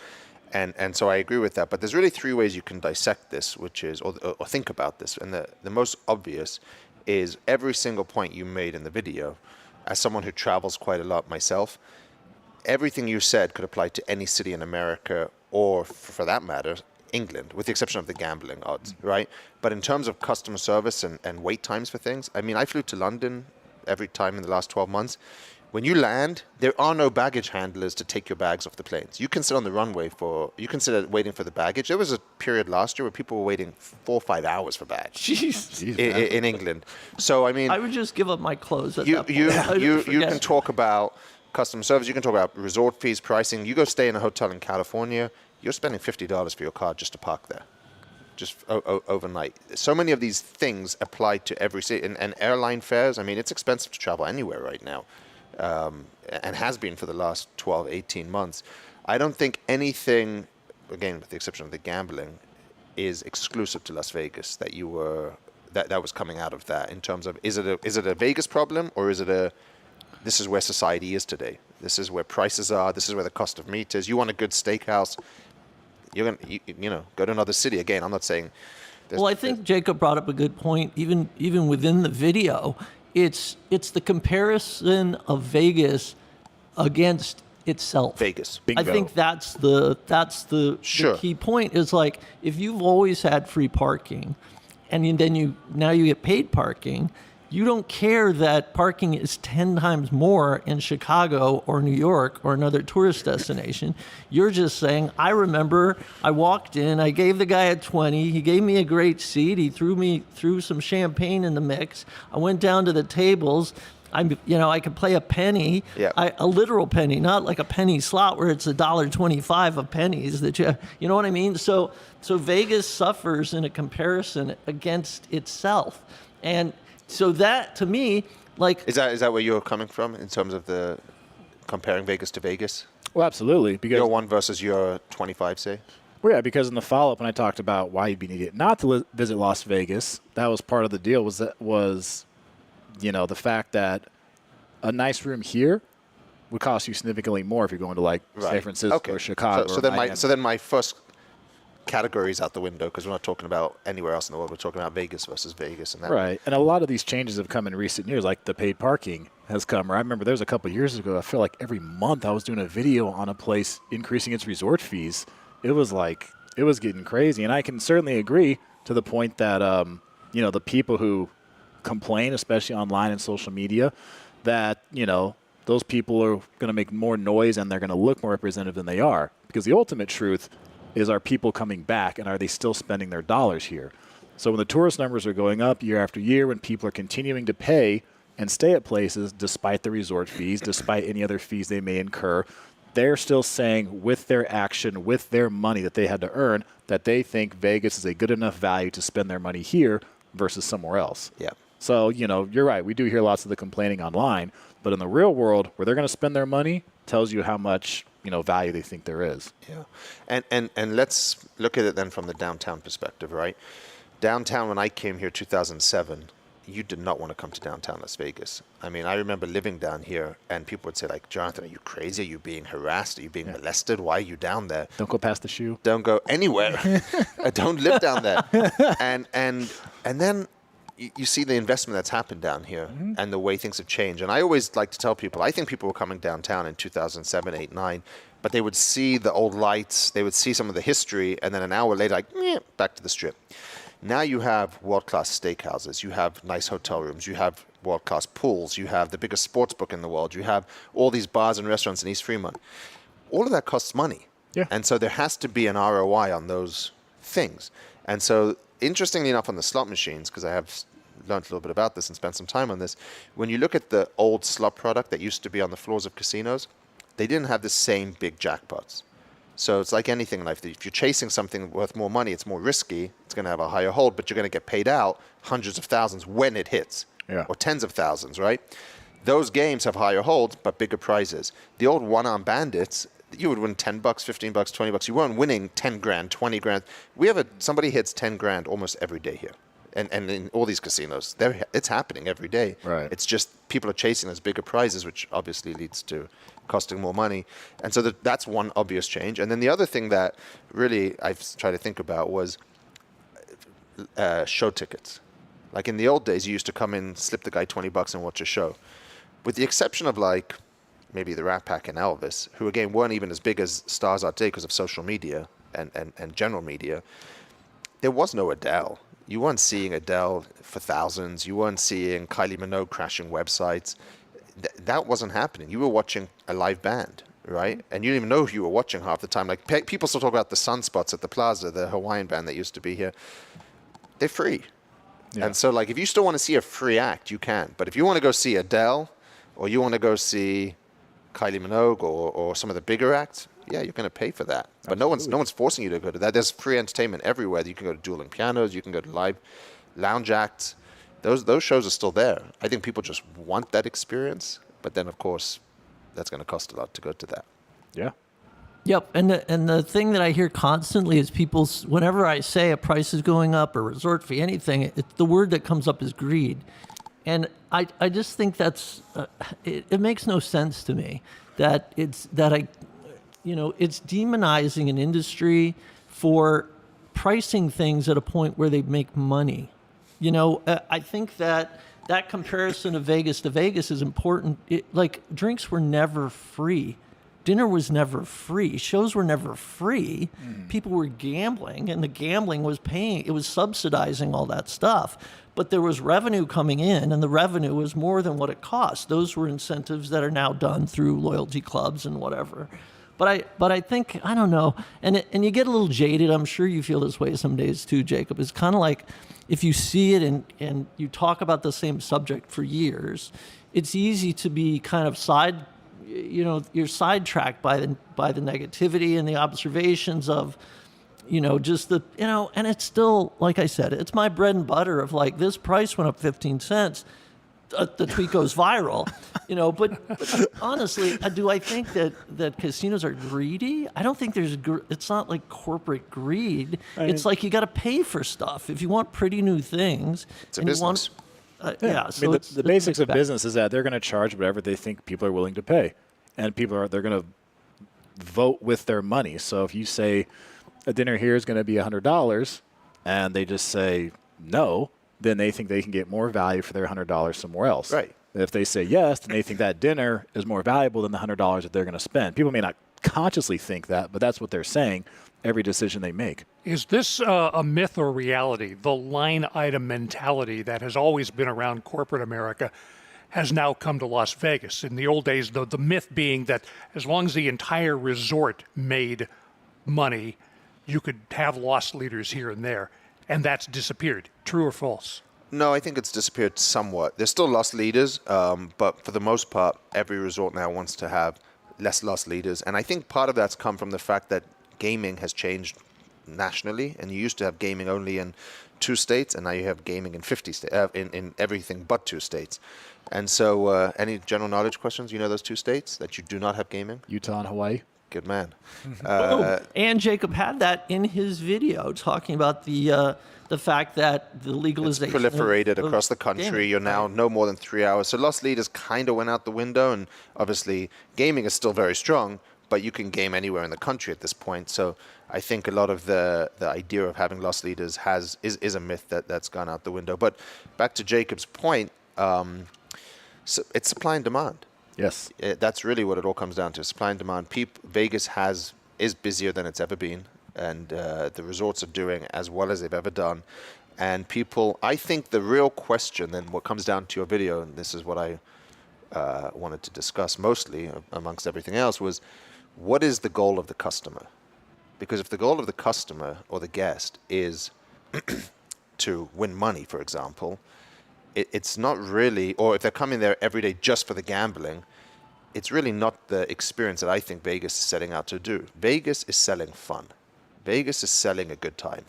And so I agree with that. But there's really three ways you can dissect this, which is or think about this. And the most obvious is every single point you made in the video. As someone who travels quite a lot myself, everything you said could apply to any city in America or, for that matter, England, with the exception of the gambling odds, right? But in terms of customer service and wait times for things, I mean, I flew to London every time in the last 12 months. When you land, there are no baggage handlers to take your bags off the planes. You can sit on the runway you can sit waiting for the baggage. There was a period last year where people were waiting 4 or 5 hours for bags.
Jeez.
In England. So, I mean,
I would just give up my clothes at that point.
You can talk about customer service. You can talk about resort fees, pricing. You go stay in a hotel in California, you're spending $50 for your car just to park there, just overnight. So many of these things apply to every city. And airline fares, I mean, it's expensive to travel anywhere right now. And has been for the last 12, 18 months. I don't think anything, again, with the exception of the gambling, is exclusive to Las Vegas that was coming out of that in terms of, is it a Vegas problem or is it this is where society is today? This is where prices are. This is where the cost of meat is. You want a good steakhouse, you're going to, go to another city. Again, I'm not saying.
Well, I think Jacob brought up a good point. Even within the video, it's the comparison of Vegas against itself.
Vegas.
Bingo. I think that's the key point is like if you've always had free parking and then now you get paid parking, you don't care that parking is 10 times more in Chicago or New York or another tourist destination. You're just saying, I remember I walked in, I gave the guy a 20, he gave me a great seat, he threw some champagne in the mix. I went down to the tables. I could play a penny, a literal penny, not like a penny slot where it's $1.25 of pennies that you know what I mean? So Vegas suffers in a comparison against itself. And so that, to me, like... Is
that where you're coming from in terms of the comparing Vegas to Vegas?
Well, absolutely. Because
your 1 versus your 25, say?
Well, yeah, because in the follow-up when I talked about why you'd be an idiot not to visit Las Vegas, that was part of the deal was the fact that a nice room here would cost you significantly more if you're going to, like, San Francisco or Chicago.
So then my first categories out the window because we're not talking about anywhere else in the world. We're talking about Vegas versus Vegas. And that.
Right. And a lot of these changes have come in recent years, like the paid parking has come. I remember there was a couple of years ago, I feel like every month I was doing a video on a place increasing its resort fees. It was getting crazy. And I can certainly agree to the point that, the people who complain, especially online and social media, that, those people are going to make more noise and they're going to look more representative than they are. Because the ultimate truth is, are people coming back and are they still spending their dollars here? So when the tourist numbers are going up year after year, when people are continuing to pay and stay at places despite the resort fees, despite any other fees they may incur, they're still saying with their action, with their money that they had to earn, that they think Vegas is a good enough value to spend their money here versus somewhere else.
Yeah.
So, you're right. We do hear lots of the complaining online, but in the real world where they're going to spend their money tells you how much value they think there is.
Yeah. And let's look at it then from the downtown perspective, right? Downtown, when I came here 2007, you did not want to come to downtown Las Vegas. I mean, I remember living down here, and people would say, like, Jonathan, are you crazy? Are you being harassed? Are you being molested? Why are you down there?
Don't go past the shoe.
Don't go anywhere. Don't live down there. And then you see the investment that's happened down here and the way things have changed. And I always like to tell people, I think people were coming downtown in 2007, 8, 9, but they would see the old lights, they would see some of the history, and then an hour later, like, back to the Strip. Now you have world-class steakhouses, you have nice hotel rooms, you have world-class pools, you have the biggest sports book in the world, you have all these bars and restaurants in East Fremont. All of that costs money.
Yeah.
And so there has to be an ROI on those things. And so, interestingly enough, on the slot machines, because I have learned a little bit about this and spent some time on this, when you look at the old slot product that used to be on the floors of casinos, they didn't have the same big jackpots. So it's like anything in life. If you're chasing something worth more money, it's more risky. It's going to have a higher hold, but you're going to get paid out hundreds of thousands when it hits, or tens of thousands, right? Those games have higher holds, but bigger prizes. The old one-arm bandits, you would win $10, $15, $20. You weren't winning 10 grand, 20 grand. We have somebody hits 10 grand almost every day here. And in all these casinos, it's happening every day.
Right.
It's just people are chasing those bigger prizes, which obviously leads to costing more money. And so that's one obvious change. And then the other thing that really I've tried to think about was show tickets. Like in the old days, you used to come in, slip the guy $20 and watch a show. With the exception of like maybe the Rat Pack and Elvis, who again weren't even as big as stars are today because of social media and general media, there was no Adele. You weren't seeing Adele for thousands. You weren't seeing Kylie Minogue crashing websites. That wasn't happening. You were watching a live band, right? And you didn't even know who you were watching half the time. Like people still talk about the Sunspots at the Plaza, the Hawaiian band that used to be here. They're free. Yeah. And so like if you still want to see a free act, you can. But if you want to go see Adele or you want to go see Kylie Minogue or some of the bigger acts, yeah, you're going to pay for that. But no one's forcing you to go to that. There's free entertainment everywhere. You can go to dueling pianos. You can go to live lounge acts. Those shows are still there. I think people just want that experience. But then, of course, that's going to cost a lot to go to that.
Yeah.
Yep, and the thing that I hear constantly is people, whenever I say a price is going up or resort fee, anything, the word that comes up is greed. And I just think that's, it makes no sense to me that it's demonizing an industry for pricing things at a point where they make money. I think that comparison of Vegas to Vegas is important. Like drinks were never free. Dinner was never free. Shows were never free. People were gambling, and the gambling was paying. It was subsidizing all that stuff. But there was revenue coming in, and the revenue was more than what it cost. Those were incentives that are now done through loyalty clubs and whatever. But I think, I don't know, and you get a little jaded. I'm sure you feel this way some days too, Jacob. It's kind of like if you see it and you talk about the same subject for years, it's easy to be kind of you're sidetracked by the negativity and the observations of, and it's still, like I said, it's my bread and butter of like, this price went up 15 cents. The tweet goes viral, but honestly, do I think that casinos are greedy? I don't think it's not like corporate greed. It's like you got to pay for stuff. If you want pretty new things,
it's a business.
So
the basics of business is that they're going to charge whatever they think people are willing to pay, and they're going to vote with their money. So if you say a dinner here is going to be $100, and they just say no, then they think they can get more value for their $100 somewhere else.
Right.
If they say yes, then they think that dinner is more valuable than the $100 that they're going to spend. People may not consciously think that, but that's what they're saying every decision they make.
Is this a myth or reality? The line item mentality that has always been around corporate America has now come to Las Vegas. In the old days, the myth being that as long as the entire resort made money, you could have loss leaders here and there. And that's disappeared. True or false?
No, I think it's disappeared somewhat. There's still loss leaders, but for the most part, every resort now wants to have less loss leaders. And I think part of that's come from the fact that gaming has changed nationally. And you used to have gaming only in 2 states, and now you have gaming in 50 states, in everything but 2 states. And so, any general knowledge questions? You know those 2 states that you do not have gaming?
Utah and Hawaii.
Good man.
And Jacob had that in his video talking about the fact that the legalization
It's proliferated across the country.
gaming.
You're now no more than 3 hours. So loss leaders kind of went out the window, and obviously gaming is still very strong, but you can game anywhere in the country at this point. So I think a lot of the idea of having loss leaders is a myth that's gone out the window. But back to Jacob's point, so it's supply and demand.
Yes.
That's really what it all comes down to, supply and demand. Vegas is busier than it's ever been, and the resorts are doing as well as they've ever done. And people, I think the real question, then what comes down to your video, and this is what I wanted to discuss mostly amongst everything else, was what is the goal of the customer? Because if the goal of the customer or the guest is to win money, for example, it's not really, or if they're coming there every day just for the gambling, it's really not the experience that I think Vegas is setting out to do. Vegas is selling fun. Vegas is selling a good time.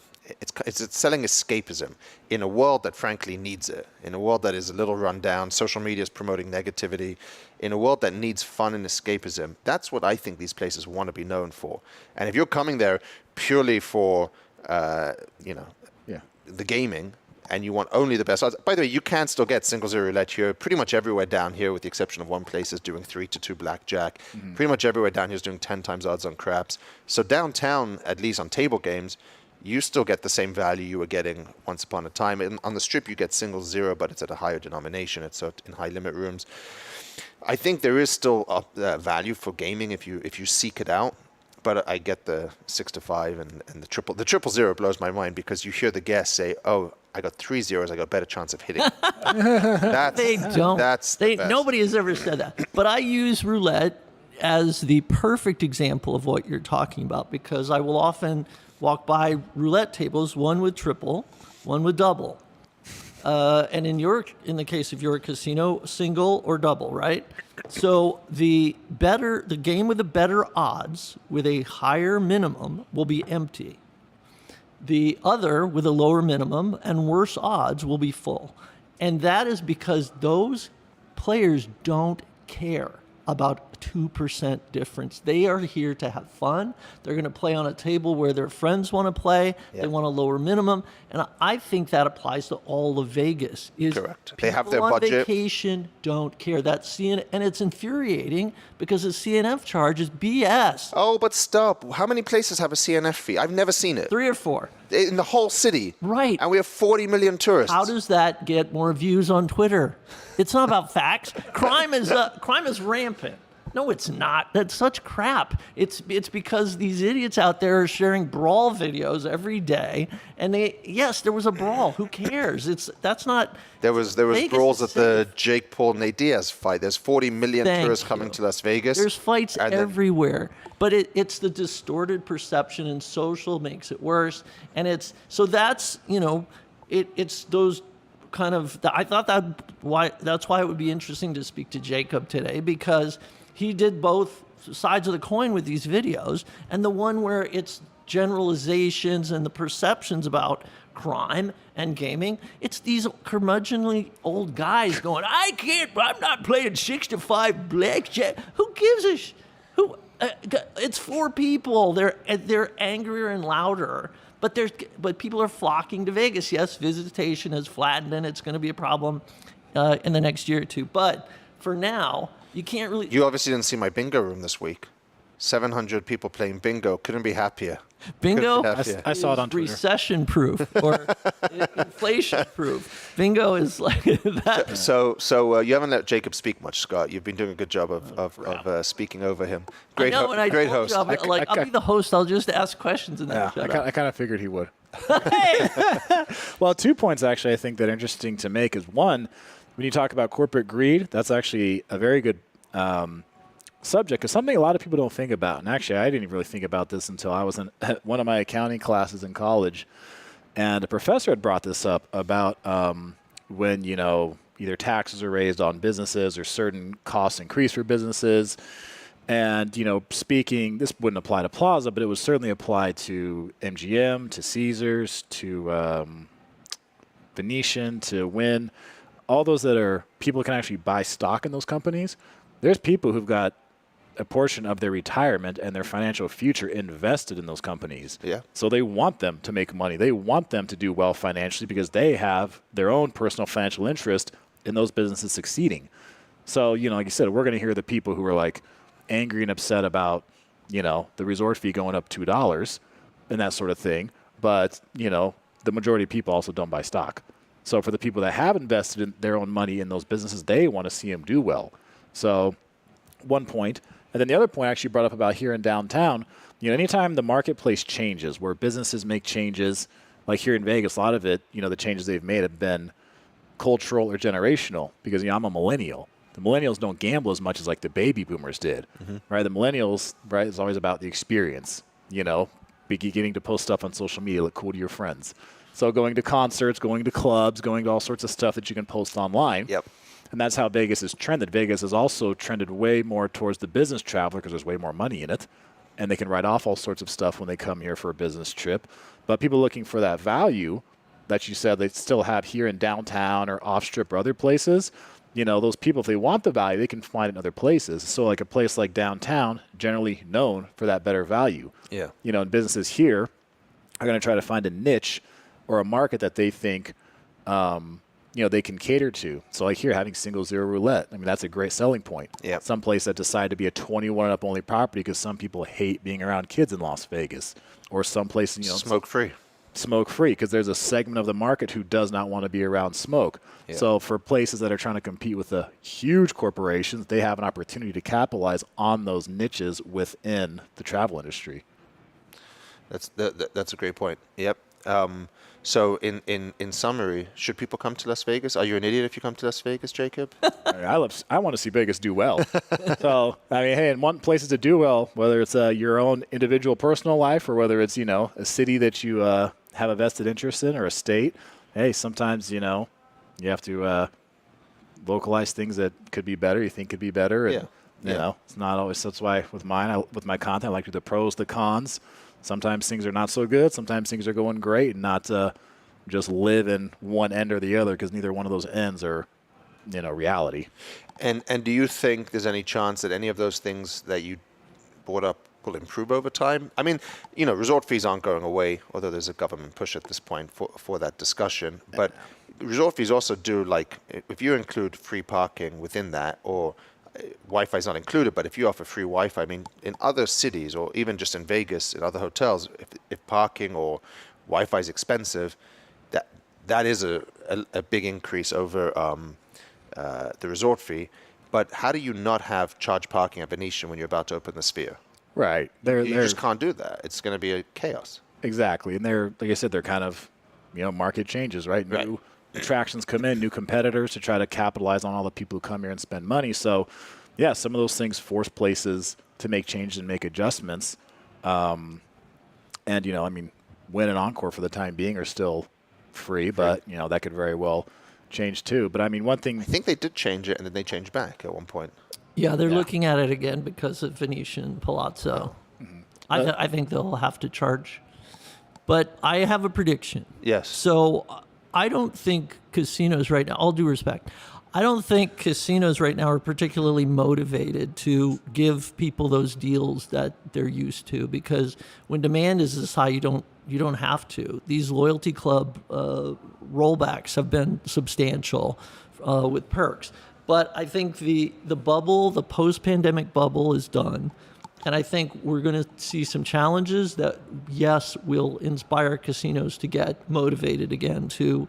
It's selling escapism in a world that frankly needs it, in a world that is a little run down. Social media is promoting negativity. In a world that needs fun and escapism, that's what I think these places want to be known for. And if you're coming there purely for, the gaming, and you want only the best odds. By the way, you can still get single zero roulette here pretty much everywhere down here, with the exception of one place is doing 3-2 blackjack. Mm-hmm. Pretty much everywhere down here is doing 10 times odds on craps. So downtown, at least on table games, you still get the same value you were getting once upon a time. And on the strip, you get single zero, but it's at a higher denomination. It's in high limit rooms. I think there is still value for gaming if you seek it out. But I get the 6-5 and the triple. The 000 blows my mind because you hear the guests say, "Oh, I got 3 zeros. I got a better chance of hitting."
They don't.
That's
nobody has ever said that. But I use roulette as the perfect example of what you're talking about, because I will often walk by roulette tables, one with triple, one with double. And in the case of your casino, single or double, right? So the game with the better odds with a higher minimum will be empty. The other with a lower minimum and worse odds will be full. And that is because those players don't care about 2% difference. They are here to have fun. They're going to play on a table where their friends want to play. Yep. They want a lower minimum. And I think that applies to all of Vegas.
Correct. They have their budget.
People on vacation don't care. And it's infuriating because the CNF charge is BS.
Oh, but stop. How many places have a CNF fee? I've never seen it.
3 or 4.
In the whole city.
Right.
And we have 40 million tourists.
How does that get more views on Twitter? It's not about facts. Crime is rampant. No, it's not. That's such crap. It's because these idiots out there are sharing brawl videos every day, and there was a brawl. Who cares? That's not.
There was brawls at the Jake Paul Nate Diaz fight. There's 40 million tourists coming to Las Vegas.
There's fights everywhere, but it's the distorted perception, and social makes it worse. And it's those kind of. I thought that's why it would be interesting to speak to Jacob today, because he did both sides of the coin with these videos, and the one where it's generalizations and the perceptions about crime and gaming, it's these curmudgeonly old guys going, I'm not playing 6-5 blackjack. Who gives a it's 4 people. They're angrier and louder. But people are flocking to Vegas. Yes, visitation has flattened, and it's going to be a problem in the next year or two. But for now, you can't really.
You obviously didn't see my bingo room this week. 700 people playing bingo. Couldn't be happier.
Bingo?
I saw it on Twitter.
Recession-proof or inflation-proof. Bingo is like that.
So you haven't let Jacob speak much, Scott. You've been doing a good job of speaking over him. Great host.
I'll be the host. I'll just ask questions and then shut up.
I kind of figured he would. Well, 2 points actually I think that are interesting to make is, one, when you talk about corporate greed, that's actually a very good subject, because something a lot of people don't think about. And actually, I didn't even really think about this until I was in one of my accounting classes in college. And a professor had brought this up about when, either taxes are raised on businesses or certain costs increase for businesses. And, speaking, this wouldn't apply to Plaza, but it would certainly apply to MGM, to Caesars, to Venetian, to Wynn. All those that are people can actually buy stock in those companies. There's people who've got a portion of their retirement and their financial future invested in those companies.
Yeah.
So they want them to make money. They want them to do well financially because they have their own personal financial interest in those businesses succeeding. So, like you said, we're going to hear the people who are like angry and upset about, the resort fee going up $2 and that sort of thing. But, the majority of people also don't buy stock. So for the people that have invested in their own money in those businesses, they want to see them do well. So one point. And then the other point I actually brought up about here in downtown, anytime the marketplace changes, where businesses make changes, like here in Vegas, a lot of it, the changes they've made have been cultural or generational because, I'm a millennial. The millennials don't gamble as much as like the baby boomers did, right? The millennials, right, is always about the experience, beginning to post stuff on social media, look cool to your friends. So going to concerts, going to clubs, going to all sorts of stuff that you can post online.
Yep.
And that's how Vegas has trended. Vegas has also trended way more towards the business traveler because there's way more money in it. And they can write off all sorts of stuff when they come here for a business trip. But people looking for that value that you said they still have here in downtown or off-strip or other places, those people, if they want the value, they can find it in other places. So like a place like downtown, generally known for that better value.
Yeah.
And businesses here are going to try to find a niche or a market that they think, they can cater to. So like here, having single zero roulette, that's a great selling point.
Yeah.
Some place that decided to be a 21 and up only property because some people hate being around kids in Las Vegas, or some place,
smoke free
because there's a segment of the market who does not want to be around smoke. Yeah. So for places that are trying to compete with the huge corporations, they have an opportunity to capitalize on those niches within the travel industry.
That's a great point. Yep. So in summary, should people come to Las Vegas? Are you an idiot if you come to Las Vegas, Jacob?
I want to see Vegas do well. So, hey, and one place to do well, whether it's your own individual personal life or whether it's, a city that you have a vested interest in or a state, hey, sometimes, you have to localize things that could be better, you think could be better. And, it's not always, that's why with my content, I like to do the pros, the cons. Sometimes things are not so good. Sometimes things are going great, and not just live in one end or the other because neither one of those ends are, reality.
And do you think there's any chance that any of those things that you brought up will improve over time? Resort fees aren't going away, although there's a government push at this point for that discussion. But resort fees also do, like, if you include free parking within that, or Wi-Fi is not included, but if you offer free Wi-Fi, in other cities or even just in Vegas, in other hotels, if parking or Wi-Fi is expensive, that is a big increase over the resort fee. But how do you not have charge parking at Venetian when you're about to open the Sphere?
Right.
You just can't do that. It's going to be a chaos.
Exactly. And they're, like I said, they're kind of, market changes, right? New attractions come in, new competitors to try to capitalize on all the people who come here and spend money. So, yeah, some of those things force places to make changes and make adjustments. And, Wynn and Encore for the time being are still free, but, that could very well change too. But, one thing...
I think they did change it, and then they changed back at one point.
Yeah, they're looking at it again because of Venetian Palazzo. Mm-hmm. I think they'll have to charge. But I have a prediction.
Yes.
So... I don't think casinos right now, all due respect, I don't think casinos right now are particularly motivated to give people those deals that they're used to, because when demand is this high, you don't have to. These loyalty club rollbacks have been substantial with perks. But I think the bubble, the post-pandemic bubble is done. And I think we're going to see some challenges that, yes, will inspire casinos to get motivated again, to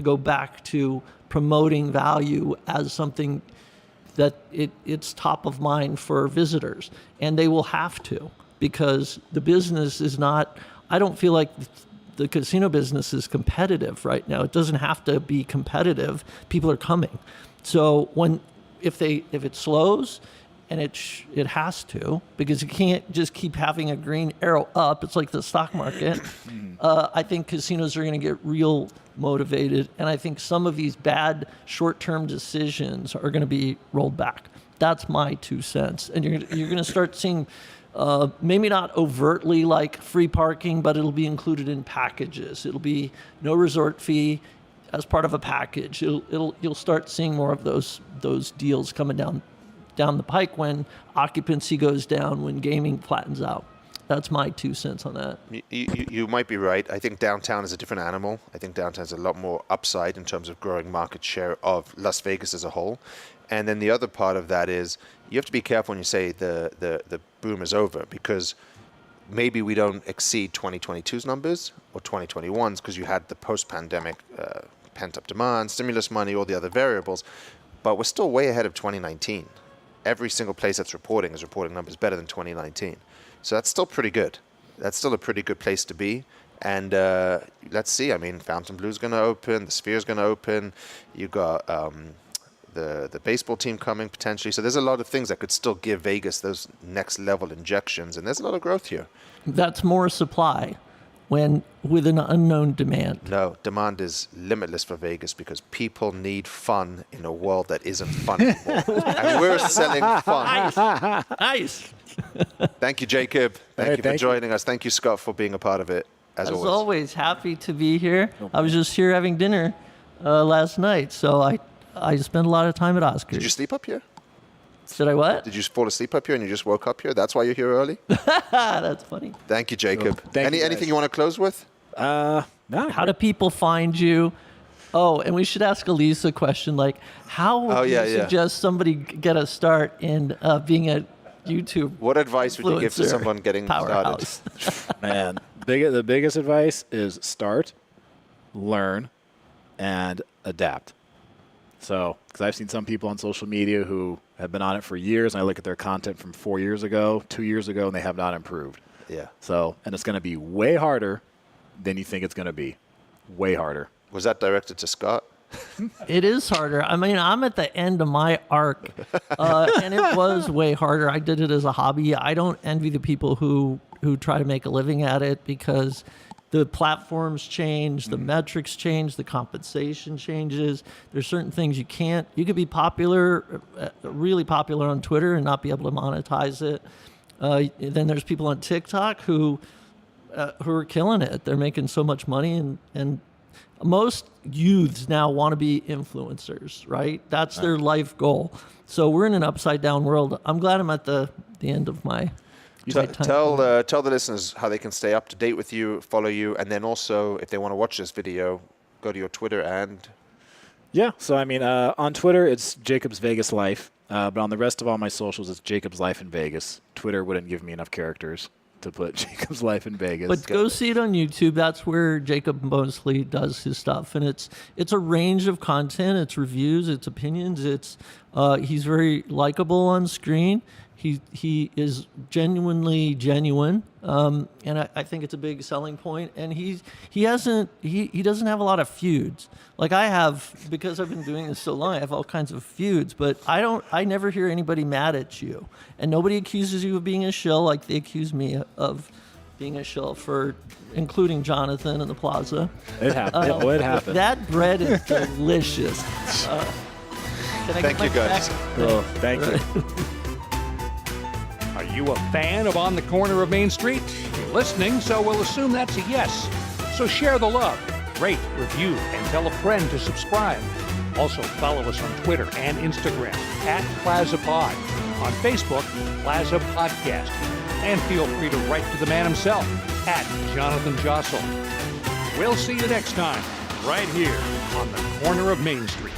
go back to promoting value as something that it's top of mind for visitors. And they will have to, because the business is not, I don't feel like the casino business is competitive right now. It doesn't have to be competitive. People are coming. So if it slows, and it has to, because you can't just keep having a green arrow up. It's like the stock market. I think casinos are going to get real motivated, and I think some of these bad short-term decisions are going to be rolled back. That's my 2 cents. And you're going to start seeing, maybe not overtly like free parking, but it'll be included in packages. It'll be no resort fee as part of a package. You'll start seeing more of those deals coming down down the pike when occupancy goes down, when gaming flattens out. That's my 2 cents on that.
You might be right. I think downtown is a different animal. I think downtown has a lot more upside in terms of growing market share of Las Vegas as a whole. And then the other part of that is you have to be careful when you say the boom is over, because maybe we don't exceed 2022's numbers or 2021's because you had the post-pandemic pent-up demand, stimulus money, all the other variables. But we're still way ahead of 2019. Every single place that's reporting is reporting numbers better than 2019. So that's still pretty good. That's still a pretty good place to be. And let's see. I mean, Fontainebleau's going to open. The Sphere's going to open. You got the baseball team coming potentially. So there's a lot of things that could still give Vegas those next level injections. And there's a lot of growth here.
That's more supply with an unknown demand.
No, demand is limitless for Vegas because people need fun in a world that isn't fun anymore. And we're selling fun.
Nice.
Thank you, Jacob. Thank you for joining us. Thank you, Scott, for being a part of it, as always.
As always, happy to be here. I was just here having dinner last night, so I spent a lot of time at Oscars.
Did you sleep up here?
Did I what?
Did you fall asleep up here and you just woke up here? That's why you're here early?
That's funny.
Thank you, Jacob. Anything you want to close with?
No.
How do people find you? Oh, and we should ask Elise a question like, how would you suggest somebody get a start in being a YouTube
What advice would you give to someone getting
powerhouse?
started?
Man, the biggest advice is start, learn, and adapt. So, because I've seen some people on social media who have been on it for years, and I look at their content from 4 years ago, 2 years ago, and they have not improved.
Yeah.
So, and it's going to be way harder than you think it's going to be. Way harder.
Was that directed to Scott?
It is harder. I mean, I'm at the end of my arc, and it was way harder. I did it as a hobby. I don't envy the people who try to make a living at it because the platforms change, the metrics change, the compensation changes. There's certain things you can't. You could be popular, really popular on Twitter and not be able to monetize it. Then there's people on TikTok who are killing it. They're making so much money, and most youths now want to be influencers, right? That's their life goal. So we're in an upside down world. I'm glad I'm at the end of my time.
Tell the listeners how they can stay up to date with you, follow you, and then also if they want to watch this video, go to your Twitter and...
Yeah, so I mean, on Twitter, it's Jacob's Vegas Life. But on the rest of all my socials, it's Jacob's Life in Vegas. Twitter wouldn't give me enough characters to put Jacob's Life in Vegas.
But go see it on YouTube. That's where Jacob mostly does his stuff, and it's a range of content. It's reviews, it's opinions. It's he's very likable on screen. He is genuinely genuine, and I think it's a big selling point. And he doesn't have a lot of feuds like I have, because I've been doing this so long. I have all kinds of feuds, but I never hear anybody mad at you, and nobody accuses you of being a shill like they accuse me of being a shill for including Jonathan and the Plaza.
It happened. It happened.
That bread is delicious.
Thank you, guys.
Oh, thank you.
Are you a fan of On the Corner of Main Street? You're listening, so we'll assume that's a yes. So share the love, rate, review, and tell a friend to subscribe. Also follow us on Twitter and Instagram @PlazaPod, on Facebook, Plaza Podcast, and feel free to write to the man himself @JonathanJossel. We'll see you next time, right here on the corner of Main Street.